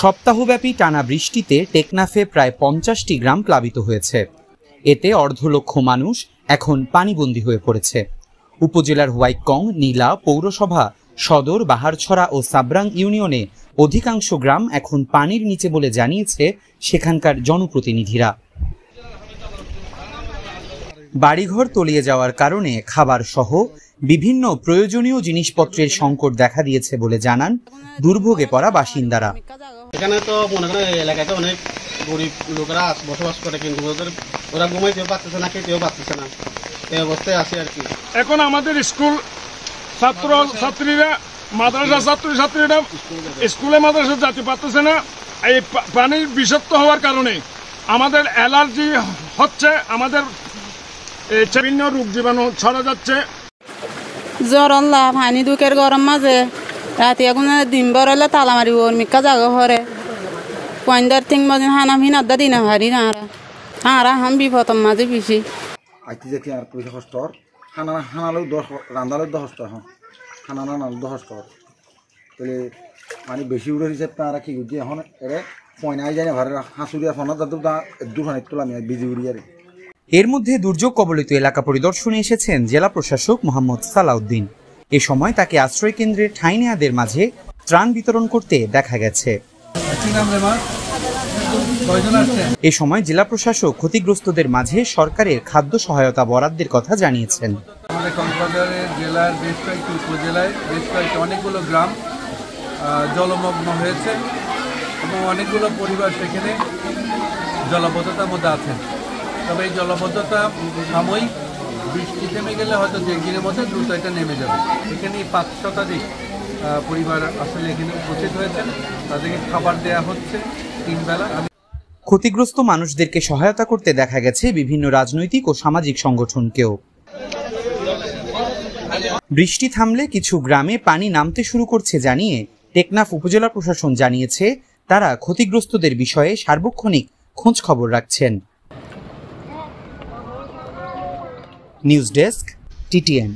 সপ্তাহব্যাপী টানা বৃষ্টিতে টেকনাফে প্রায় 50টি গ্রাম প্লাবিত হয়েছে। এতে অর্ধলক্ষ মানুষ এখন পানিবন্দী হয়ে পড়েছে। উপজেলার হোয়াইটকং, নীলা, পৌরসভা, সদর, বাহারছড়া ও সাবরাং ইউনিয়নে অধিকাংশ গ্রাম এখন পানির নিচে বলে জানিয়েছে সেখানকার জনপ্রতিনিধিরা। বাড়িঘর তলিয়ে যাওয়ার কারণে খাবার সহ বিভিন্ন প্রয়োজনীয় জিনিসপত্রের সংকট দেখা দিয়েছে বলে জানান দুর্ভোগে পড়া বাসিন্দারা। এখানে তো মনে করেন এলাকাতে অনেক গরিব লোকেরা বসবাস করে, কিন্তু ওরা ঘুমাইতেও পারতেছে না, খেতেও পারতেছে না, এই অবস্থায় আছে আর কি। এখন আমাদের স্কুল ছাত্রীরা, মাদ্রাসা ছাত্রীরা স্কুলে মাদ্রাসা যেতে পারতেছে না। এই পানির বিষাক্ত হওয়ার কারণে আমাদের অ্যালার্জি হচ্ছে, আমাদের বিভিন্ন রোগ জীবাণু ছড়া যাচ্ছে। জ্বর আল্লাহ পানি দুঃখের গরম মাঝে রাতে এখন দিন বড় হলে তালা মারি ওর মিকা জাগা হরে পয়েন্দার তিন বাজে হানা হিনাদা দিনা হারি হারা হাম বিপদম মাঝে বেশি আইতে যেতে আর পয়সা কষ্ট হানালেও 10 রান্দালেও 10 কষ্ট হানা নানালেও 10 কষ্ট তাহলে মানে বেশি উড়ে হিসেব তারা কি বুঝি এখন এরে পয়নাই যায় না ভারে হাসুরিয়া ফোনা দাদু দুখানে তোলা আমি বিজি উড়ি আর। এর মধ্যে দুর্যোগ কবলিত এলাকা পরিদর্শনে এসেছেন জেলা প্রশাসক মোহাম্মদ সালাউদ্দিন। এ সময় তাকে আশ্রয় কেন্দ্রের ঠাঁই নেয়াদের মাঝে ত্রাণ বিতরণ করতে দেখা গেছে। এ সময় জেলা প্রশাসক ক্ষতিগ্রস্তদের মাঝে সরকারের খাদ্য সহায়তা বরাদ্দের কথা জানিয়েছেন। আমাদের কক্সবাজারের জেলার বেশ কয়েকটি উপজেলায় বেশ কয়েকটি অনেকগুলো গ্রাম জলমগ্ন হয়েছে এবং অনেকগুলো পরিবার সেখানে জলাবদ্ধতার মধ্যে আছেন। তবে এই জলাবদ্ধতা সাময়িক, বৃষ্টি থেমে গেলে হয়তো 1 দিনের মধ্যে দ্রুত এটা নেমে যাবে। এখানে 5 শতাধিক পরিবার আসলে এখানে উপস্থিত হয়েছেন, তাদেরকে খাবার দেওয়া হচ্ছে 3 বেলা। ক্ষতিগ্রস্ত মানুষদেরকে সহায়তা করতে দেখা গেছে বিভিন্ন রাজনৈতিক ও সামাজিক সংগঠনকেও। বৃষ্টি থামলে কিছু গ্রামে পানি নামতে শুরু করছে জানিয়ে টেকনাফ উপজেলা প্রশাসন জানিয়েছে তারা ক্ষতিগ্রস্তদের বিষয়ে সার্বক্ষণিক খোঁজ খবর রাখছেন। News desk, TTN।